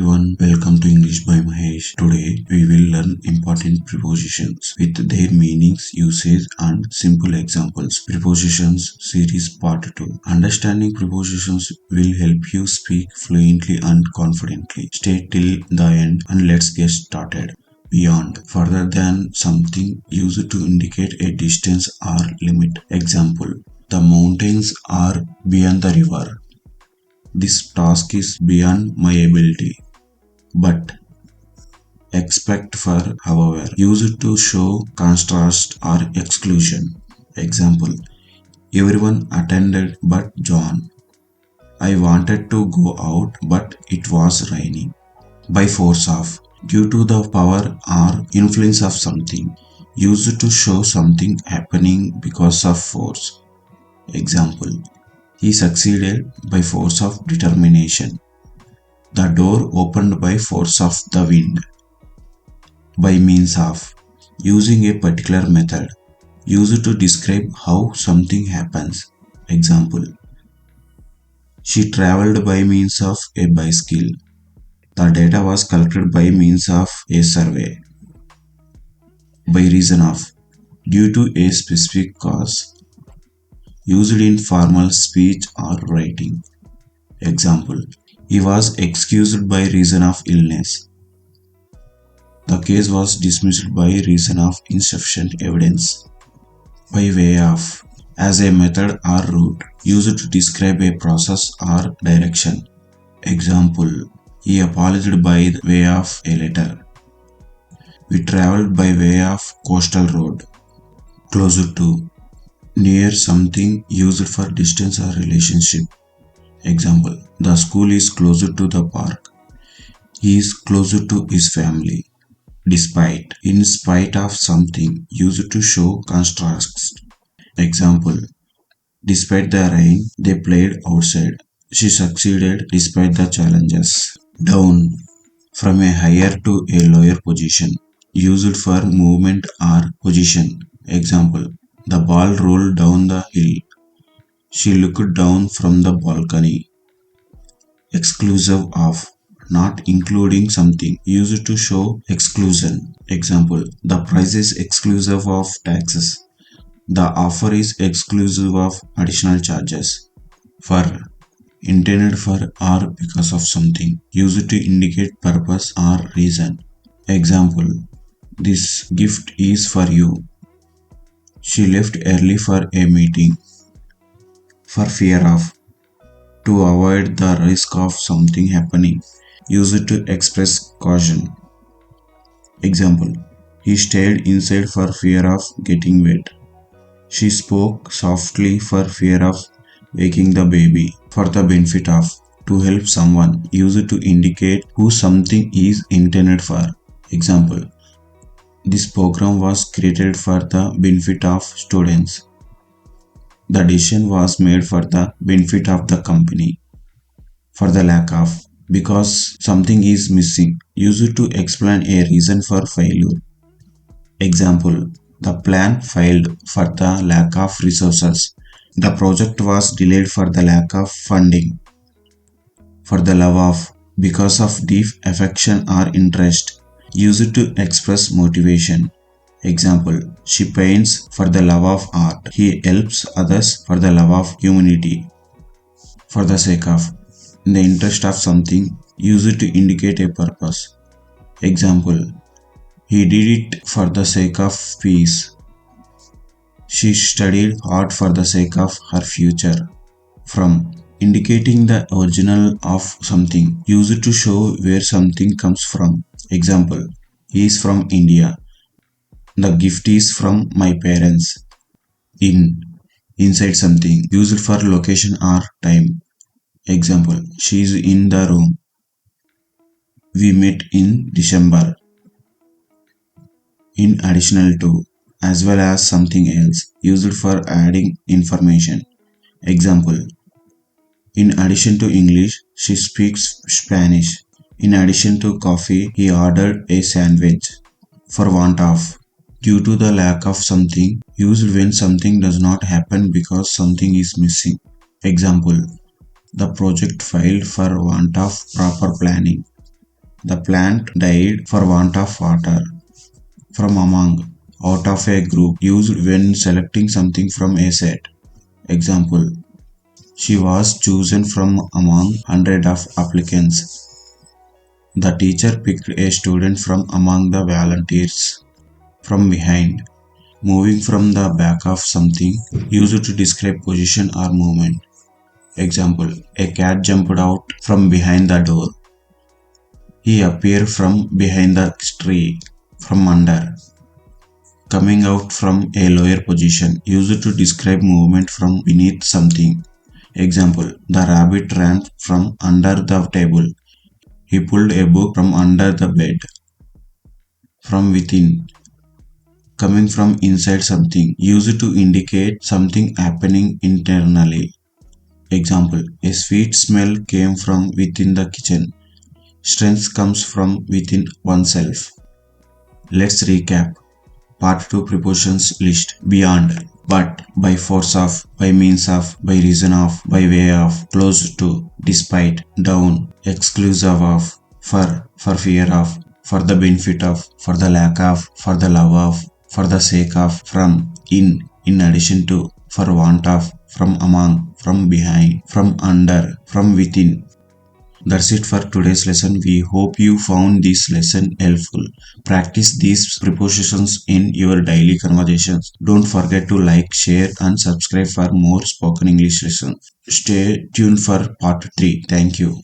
everyone, welcome to English by Mahesh. Today we will learn important prepositions with their meanings, usage and simple examples. Prepositions series part 2. Understanding prepositions will help you speak fluently and confidently. Stay till the end and let's get started. Beyond, further than, something used to indicate a distance or limit. Example: the mountains are beyond the river. This task is beyond my ability. But expect for, however, used to show contrast or exclusion. Example: everyone attended but John. I wanted to go out but it was raining. By force of, due to the power or influence of something, used to show something happening because of force. Example: he succeeded by force of determination. The door opened by force of the wind. By means of, using a particular method, used to describe how something happens. Example: she traveled by means of a bicycle. The data was collected by means of a survey. By reason of, due to a specific cause, used in formal speech or writing. Example: he was excused by reason of illness. The case was dismissed by reason of insufficient evidence. By way of, as a method or route, used to describe a process or direction. Example: he apologized by way of a letter. We traveled by way of coastal road. Closer to, near something used for distance or relationship. Example: the school is closer to the park. He is closer to his family. Despite, in spite of something, used to show contrast. Example: despite the rain, they played outside. She succeeded despite the challenges. Down, from a higher to a lower position, used for movement or position. Example: the ball rolled down the hill. She looked down from the balcony. Exclusive of, not including something, used to show exclusion. Example: the price is exclusive of taxes. The offer is exclusive of additional charges. For, intended for or because of something, used to indicate purpose or reason. Example: this gift is for you. She left early for a meeting. For fear of, to avoid the risk of something happening, used to express caution. Example: he stayed inside for fear of getting wet. She spoke softly for fear of waking the baby. For the benefit of, to help someone, used to indicate who something is intended for. Example: this program was created for the benefit of students. The decision was made for the benefit of the company. For the lack of, because something is missing, used to explain a reason for failure. Example: the plan failed for the lack of resources. The project was delayed for the lack of funding. For the love of, because of deep affection or interest, used to express motivation. Example: she paints for the love of art. He helps others for the love of humanity. For the sake of, in the interest of something, used to indicate a purpose. Example: he did it for the sake of peace. She studied hard for the sake of her future. From, indicating the original of something, used to show where something comes from. Example: he is from India. The gift is from my parents. In, inside something, used for location or time. Example: she is in the room. We met in December. In additional to, as well as something else, used for adding information. Example: in addition to English, she speaks Spanish. In addition to coffee, he ordered a sandwich. For want of, due to the lack of something, used when something does not happen because something is missing. Example: the project failed for want of proper planning. The plant died for want of water. From among, out of a group, used when selecting something from a set. Example: she was chosen from among hundred of applicants. The teacher picked a student from among the volunteers. From behind, moving from the back of something, used to describe position or movement. Example: a cat jumped out from behind the door. He appeared from behind the tree. From under, coming out from a lower position, used to describe movement from beneath something. Example: the rabbit ran from under the table. He pulled a book from under the bed. From within, coming from inside something, used to indicate something happening internally. Example: a sweet smell came from within the kitchen. Strength comes from within oneself. Let's recap. Part 2 prepositions list: beyond, but, by force of, by means of, by reason of, by way of, close to, despite, down, exclusive of, for fear of, for the benefit of, for the lack of, for the love of, for the sake of, from, in addition to, for want of, from among, from behind, from under, from within. That's it for today's lesson. We hope you found this lesson helpful. Practice these prepositions in your daily conversations. Don't forget to like, share, and subscribe for more spoken English lessons. Stay tuned for part 3. Thank you.